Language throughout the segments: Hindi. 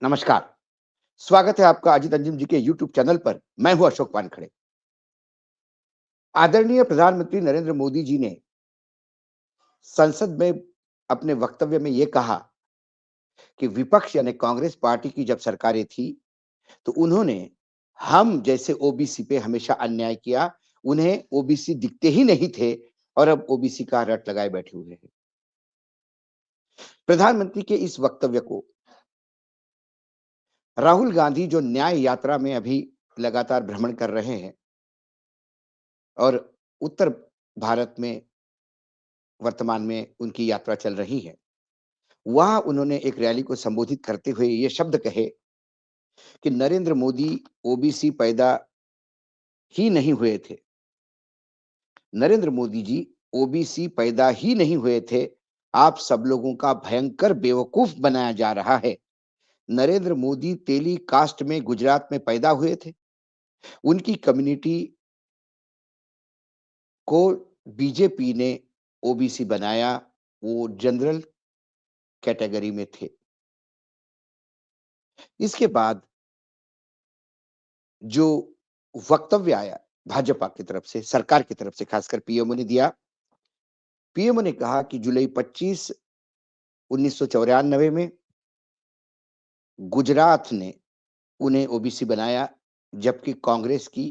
नमस्कार। स्वागत है आपका अजित अंजुम जी के यूट्यूब चैनल पर। मैं हूं अशोक वानखड़े। आदरणीय प्रधानमंत्री नरेंद्र मोदी जी ने संसद में अपने वक्तव्य में ये कहा कि विपक्ष यानी कांग्रेस पार्टी की जब सरकारें थी, तो उन्होंने हम जैसे ओबीसी पे हमेशा अन्याय किया। उन्हें ओबीसी दिखते ही नहीं थे और अब ओबीसी का रट लगाए बैठे हुए हैं। प्रधानमंत्री के इस वक्तव्य को राहुल गांधी जो न्याय यात्रा में अभी लगातार भ्रमण कर रहे हैं और उत्तर भारत में वर्तमान में उनकी यात्रा चल रही है। वहाँ उन्होंने एक रैली को संबोधित करते हुए ये शब्द कहे कि नरेंद्र मोदी ओबीसी पैदा ही नहीं हुए थे। नरेंद्र मोदी जी ओबीसी पैदा ही नहीं हुए थे। आप सब लोगों का भयंकर बेवकूफ बनाया जा रहा है। नरेंद्र मोदी तेली कास्ट में गुजरात में पैदा हुए थे। उनकी कम्युनिटी को बीजेपी ने ओबीसी बनाया। वो जनरल कैटेगरी में थे। इसके बाद जो वक्तव्य आया भाजपा की तरफ से, सरकार की तरफ से, खासकर पीएमओ ने दिया। पीएमओ ने कहा कि जुलाई 25 1994 में गुजरात ने उन्हें ओबीसी बनाया, जबकि कांग्रेस की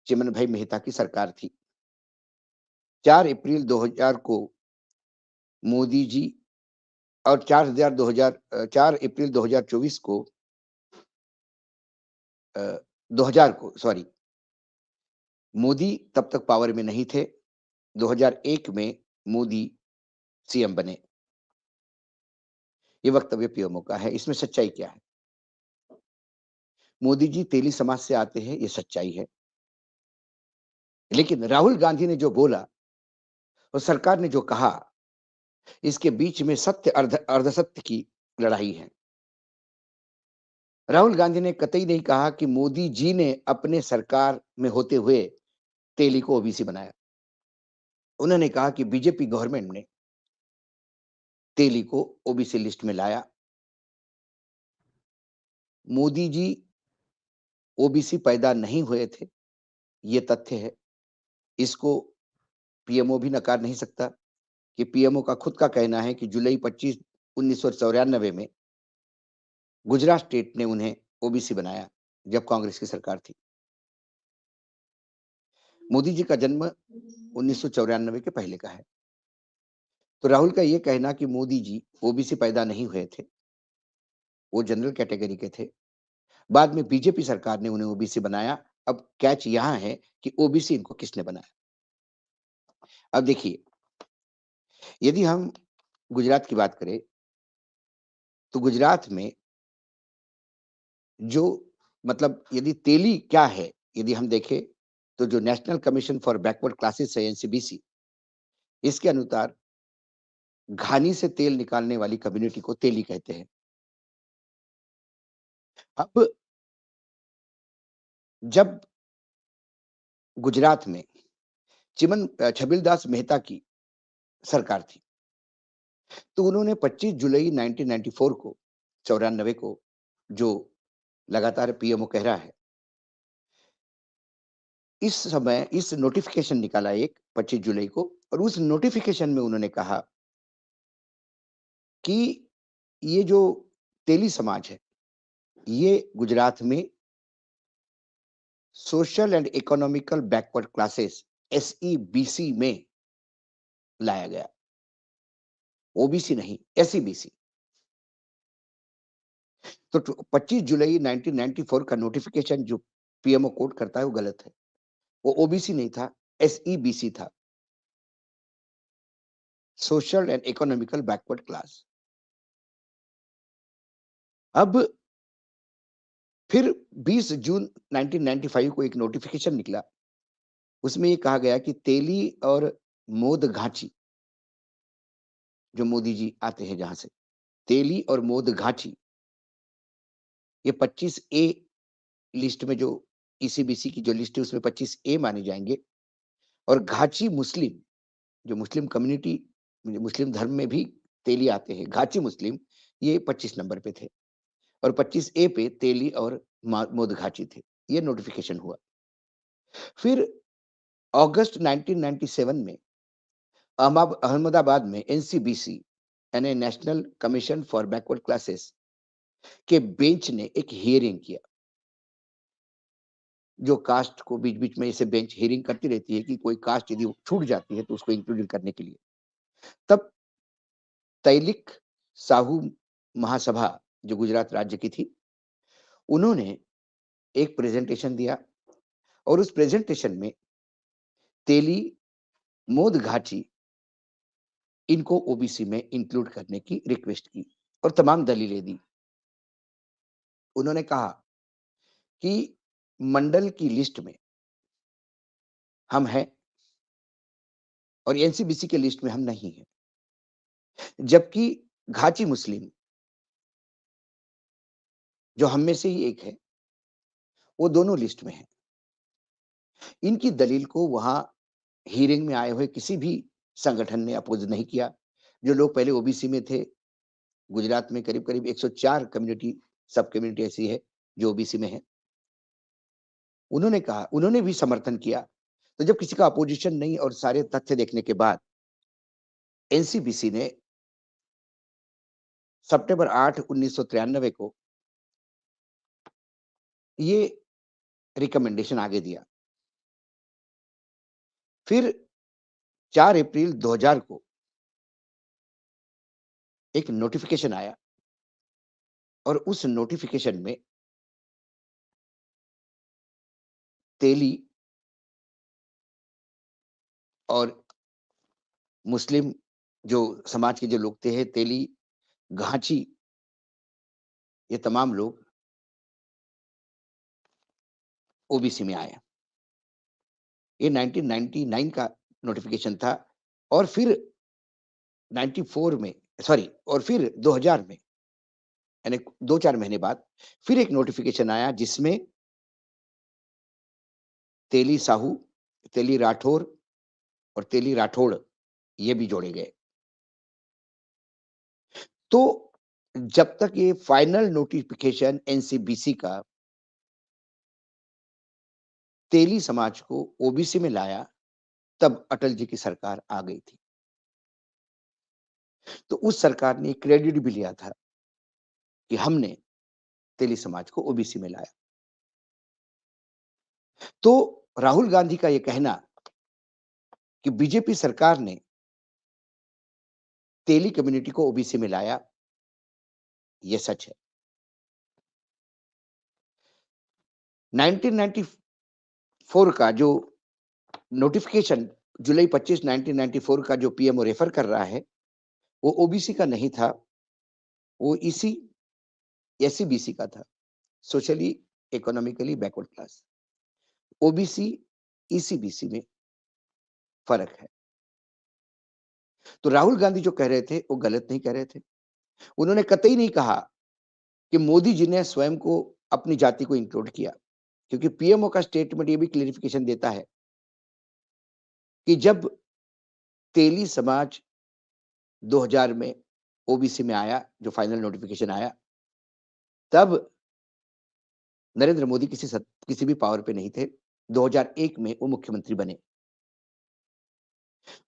चिमन भाई मेहता की सरकार थी। 4 अप्रैल 2000 को मोदी जी और 4 अप्रैल 2024 को 2000 को सॉरी, मोदी तब तक पावर में नहीं थे। 2001 में मोदी सीएम बने। ये वक्तव्य पीएमओ का है। इसमें सच्चाई क्या है? मोदी जी तेली समाज से आते हैं, ये सच्चाई है। लेकिन राहुल गांधी ने जो बोला और सरकार ने जो कहा, इसके बीच में सत्य अर्धसत्य की लड़ाई है। राहुल गांधी ने कतई नहीं कहा कि मोदी जी ने अपने सरकार में होते हुए तेली को ओबीसी बनाया। उन्होंने कहा कि बीजेपी गवर्नमेंट ने तेली को ओबीसी लिस्ट में लाया। मोदी जी ओबीसी पैदा नहीं हुए थे, ये तथ्य है। इसको पीएमओ भी नकार नहीं सकता कि पीएमओ का खुद का कहना है कि जुलाई 25 1994 में गुजरात स्टेट ने उन्हें ओबीसी बनाया, जब कांग्रेस की सरकार थी। मोदी जी का जन्म 1994 के पहले का है। तो राहुल का ये कहना कि मोदी जी ओबीसी पैदा नहीं हुए थे, वो जनरल कैटेगरी के थे। बाद में बीजेपी सरकार ने उन्हें ओबीसी बनाया। अब कैच यहाँ है कि ओबीसी इनको किसने बनाया? अब देखिए, यदि हम गुजरात की बात करें, तो गुजरात में जो मतलब यदि तेली क्या है, यदि हम देखें, तो जो national commission for backward classes है एनसीबीसी, इसके अनुसार घानी से तेल निकालने वाली कम्युनिटी को तेली कहते हैं। अब जब गुजरात में छबिलदास मेहता की सरकार थी, तो उन्होंने 25 जुलाई 1994 को 94 को जो लगातार पीएमओ कह रहा है, इस समय इस नोटिफिकेशन निकाला एक 25 जुलाई को, और उस नोटिफिकेशन में उन्होंने कहा कि ये जो तेली समाज है, ये गुजरात में social and economical backward classes SEBC में लाया गया। ओबीसी नहीं, एसईबीसी। तो 25 जुलाई 1994 का नोटिफिकेशन जो पीएमओ कोट करता है वो गलत है। वो ओबीसी नहीं था, एसईबीसी था, social and economical backward class. अब फिर 20 जून 1995 को एक नोटिफिकेशन निकला। उसमें ये कहा गया कि तेली और मोद घाची, जो मोदी जी आते हैं जहां से, तेली और मोद घाची, ये 25 ए लिस्ट में, जो ईसीबीसी की जो लिस्ट है उसमें 25 ए माने जाएंगे। और घाची मुस्लिम, जो मुस्लिम कम्युनिटी, मुस्लिम धर्म में भी तेली आते हैं, घाची मुस्लिम, ये 25 नंबर पे थे। और 25 ए पे तेली और मोदघाटी थे। ये नोटिफिकेशन हुआ। फिर अगस्त 1997 में अहमदाबाद में एनसीबीसी यानी national commission for backward classes के बेंच ने एक हियरिंग किया। जो कास्ट को बीच-बीच में ऐसे बेंच हियरिंग करती रहती है कि कोई कास्ट यदि छूट जाती है तो उसको इंक्लूड करने के लिए। तब तैलिक साहू महासभा जो गुजरात राज्य की थी, उन्होंने एक प्रेजेंटेशन दिया और उस प्रेजेंटेशन में तेली, मोदघाटी इनको ओबीसी में इंक्लूड करने की रिक्वेस्ट की और तमाम दलीलें दी। उन्होंने कहा कि मंडल की लिस्ट में हम हैं और एनसीबीसी के लिस्ट में हम नहीं हैं। जबकि घाटी मुस्लिम जो हम में से ही एक है, वो दोनों लिस्ट में हैं। इनकी दलील को वहाँ हियरिंग में आए हुए किसी भी संगठन ने अपोज़ नहीं किया। जो लोग पहले ओबीसी में थे, गुजरात में करीब-करीब 104 कम्युनिटी सब कम्युनिटी ऐसी है जो ओबीसी में है। उन्होंने भी समर्थन किया। तो जब किसी का अपोज़िशन नहीं और सारे तथ्य देखने के बाद एनसीबीसी ने सितंबर 8, 1993 को ये रिकमेंडेशन आगे दिया। फिर 4 अप्रैल 2000 को एक नोटिफिकेशन आया और उस नोटिफिकेशन में तेली और मुस्लिम जो समाज के जो लोग थे, तेली, घाची, ये तमाम लोग ओबीसी में आए। ये 1999 का नोटिफिकेशन था और फिर 94 में सॉरी और फिर 2000 में यानी 2-4 महीने बाद फिर एक नोटिफिकेशन आया जिसमें तेली साहू, तेली राठौर और तेली राठौड़ ये भी जोड़े गए। तो जब तक ये फाइनल नोटिफिकेशन एनसीबीसी का तेली समाज को ओबीसी में लाया, तब अटल जी की सरकार आ गई थी। तो उस सरकार ने क्रेडिट भी लिया था कि हमने तेली समाज को ओबीसी में लाया। तो राहुल गांधी का ये कहना कि बीजेपी सरकार ने तेली कम्युनिटी को ओबीसी में लाया, ये सच है। 1994 का जो नोटिफिकेशन जुलाई 25, 1994 का जो पीएमओ रेफर कर रहा है, वो ओबीसी का नहीं था, वो इसी एससीबीसी का था, socially economically backward class. OBC, ECBC में फ़र्क है। तो राहुल गांधी जो कह रहे थे, वो गलत नहीं कह रहे थे। उन्होंने कतई नहीं कहा कि मोदी जी ने स्वयं को अपनी जाति को इंक्लूड किया, क्योंकि पीएमओ का स्टेटमेंट ये भी क्लेरिफिकेशन देता है कि जब तेली समाज 2000 में ओबीसी में आया, जो फाइनल नोटिफिकेशन आया, तब नरेंद्र मोदी किसी भी पावर पे नहीं थे। 2001 में वो मुख्यमंत्री बने।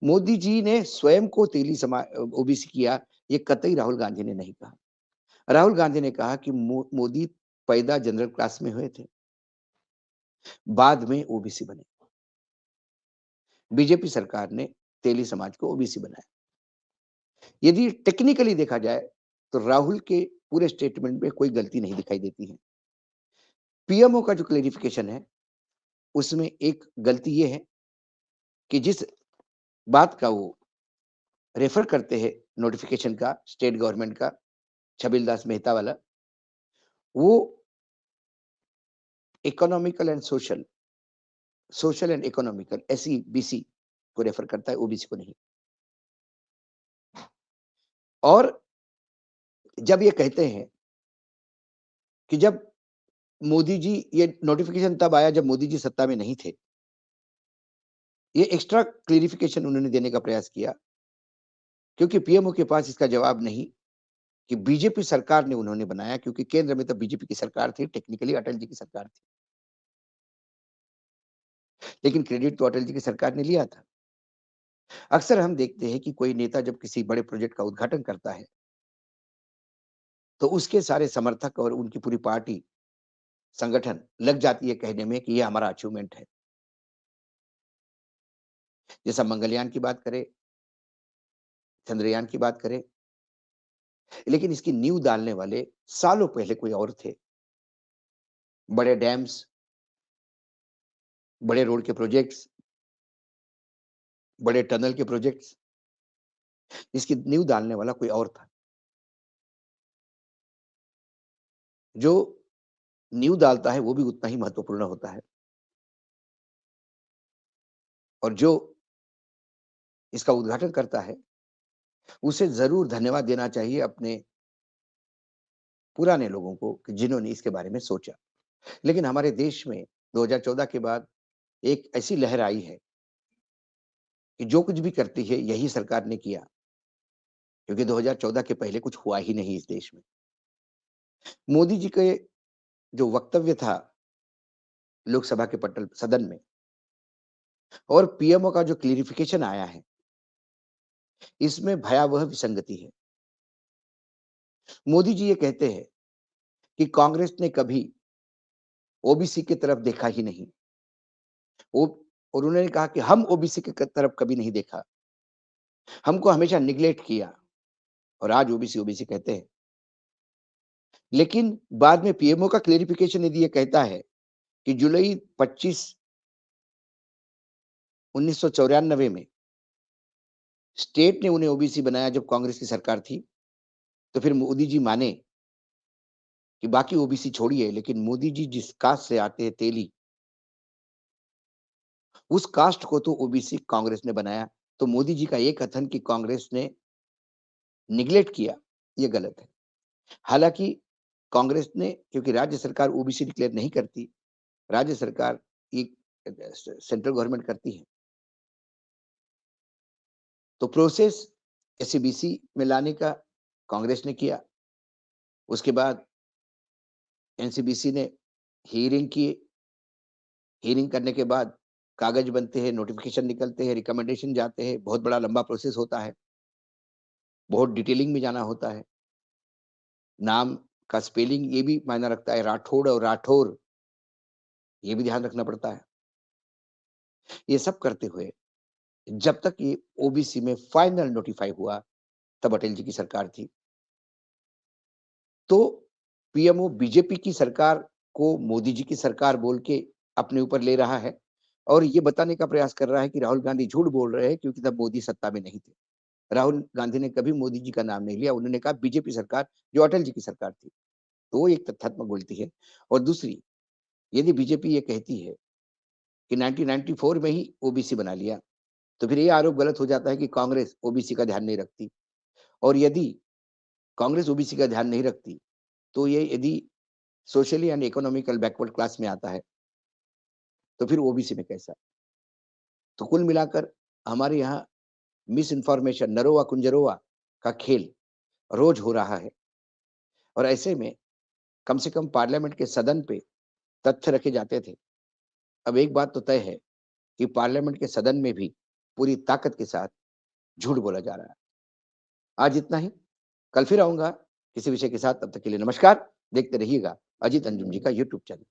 मोदी जी ने स्वयं को ओबीसी किया, ये कतई राहुल गांधी ने नहीं कहा। राहुल गांधी ने कहा कि मोदी पैदा जनरल क्लास में हुए थे, बाद में ओबीसी बने। बीजेपी सरकार ने तेली समाज को ओबीसी बनाया। यदि टेक्निकली देखा जाए, तो राहुल के पूरे स्टेटमेंट में कोई गलती नहीं दिखाई देती है। पीएमओ का जो क्लेरिफिकेशन है, उसमें एक गलती ये है कि जिस बात का वो रेफर करते हैं नोटिफिकेशन का, स्टेट गवर्नमेंट का, छबिलदास मेहता वाला, वो economical and social and economical SEBC को रेफर करता है, ओबीसी को नहीं। और जब ये कहते हैं कि जब मोदी जी ये नोटिफिकेशन तब आया जब मोदी जी सत्ता में नहीं थे। ये एक्स्ट्रा क्लेरिफिकेशन उन्होंने देने का प्रयास किया, क्योंकि पीएमओ के पास इसका जवाब नहीं कि बीजेपी सरकार ने उन्होंने बनाया, क्योंकि केंद्र में तो बीजेपी की सरकार थी, टेक्निकली अटल जी की सरकार थी। लेकिन क्रेडिट तो अटल जी की सरकार ने लिया था। अक्सर हम देखते हैं कि कोई नेता जब किसी बड़े प्रोजेक्ट का उद्घाटन करता है, तो उसके सारे समर्थक और उनकी पूरी पार्टी, संगठन लग जाती है कहने में कि ये हमारा अचीवमेंट है। जैसा मंगलयान की बात करें, चंद्रयान की बात करें, लेकिन इसकी नींव डालने वाले सालों पहले कोई और थे। बड़े डैम्स, बड़े रोड के प्रोजेक्ट्स, बड़े टनल के प्रोजेक्ट्स, इसकी नींव डालने वाला कोई और था। जो नींव डालता है वो भी उतना ही महत्वपूर्ण होता है, और जो इसका उद्घाटन करता है, उसे ज़रूर धन्यवाद देना चाहिए अपने पुराने लोगों को कि जिन्होंने इसके बारे में सोचा। लेकिन हमारे देश में 2014 के बाद एक ऐसी लहर आई है कि जो कुछ भी करती है यही सरकार ने किया, क्योंकि 2014 के पहले कुछ हुआ ही नहीं इस देश में। मोदी जी के जो वक्तव्य था लोकसभा के पटल सदन में, और पीएमओ का जो क्लेरिफिकेशन आया है, इसमें भयावह विसंगति है। मोदी जी ये कहते हैं कि कांग्रेस ने कभी ओबीसी की तरफ देखा ही नहीं। वो और उन्होंने कहा कि हम ओबीसी की तरफ कभी नहीं देखा, हमको हमेशा निग्लेक्ट किया, और आज ओबीसी ओबीसी कहते हैं। लेकिन बाद में पीएमओ का क्लेरिफिकेशन यदि ये कहता है कि जुलाई 25 1994 में स्टेट ने उन्हें ओबीसी बनाया जब कांग्रेस की सरकार थी, तो फिर मोदी जी माने कि बाकी ओबीसी छोड़िए, लेकिन मोदी जी जिस कास्ट से आते हैं, तेली, उस कास्ट को तो ओबीसी कांग्रेस ने बनाया। तो मोदी जी का ये कथन कि कांग्रेस ने निग्लेक्ट किया, ये गलत है। हालाँकि कांग्रेस ने, क्योंकि राज्य सरकार ओबीसी डिक्लेयर नहीं करती, राज्य सरकार एक सेंट्रल गवर्नमेंट करती है। तो प्रोसेस एससीबीसी में लाने का कांग्रेस ने किया। उसके बाद एनसीबीसी ने हियरिंग की। हियरिंग करने के बाद कागज बनते हैं, नोटिफिकेशन निकलते हैं, रिकमेंडेशन जाते हैं, बहुत बड़ा लंबा प्रोसेस होता है, बहुत डिटेलिंग में जाना होता है। नाम का स्पेलिंग ये भी मायना रखता है, राठौड़ और राठौर, ये भी ध्यान रखना पड़ता है। ये सब करते हुए जब तक ये ओबीसी में फाइनल नोटिफाई हुआ, तब अटल जी की सरकार थी। तो पीएमओ बीजेपी की सरकार को मोदी जी की सरकार बोल के अपने ऊपर ले रहा है, और ये बताने का प्रयास कर रहा है कि राहुल गांधी झूठ बोल रहे हैं, क्योंकि तब मोदी सत्ता में नहीं थे। राहुल गांधी ने कभी मोदी जी का नाम नहीं लिया, उन्होंने कहा बीजेपी सरकार, जो अटल जी की सरकार थी। तो वो एक तथ्यात्मक गलती है। और दूसरी, यदि बीजेपी ये कहती है कि 1994 में ही ओबीसी बना लिया, तो फिर ये आरोप गलत हो जाता है कि कांग्रेस ओबीसी का ध्यान नहीं रखती। और यदि कांग्रेस ओबीसी का ध्यान नहीं रखती, तो ये यदि socially and economical backward class में आता है, तो फिर ओबीसी में कैसा? तो कुल मिलाकर हमारे यहाँ मिस इन्फॉर्मेशन, नरोवा कुंजरोवा का खेल रोज हो रहा है, और ऐसे में कम से कम पार्लियामेंट के सदन पे तथ्य रखे जाते थे। अब एक बात तो तय है कि पार्लियामेंट के सदन में भी पूरी ताकत के साथ झूठ बोला जा रहा है। आज इतना ही, कल फिर आऊँगा किसी विषय के साथ, तब तक के लिए नमस्कार। देखते रहिएगा अजीत अंजुम जी का यूट्यूब चैनल।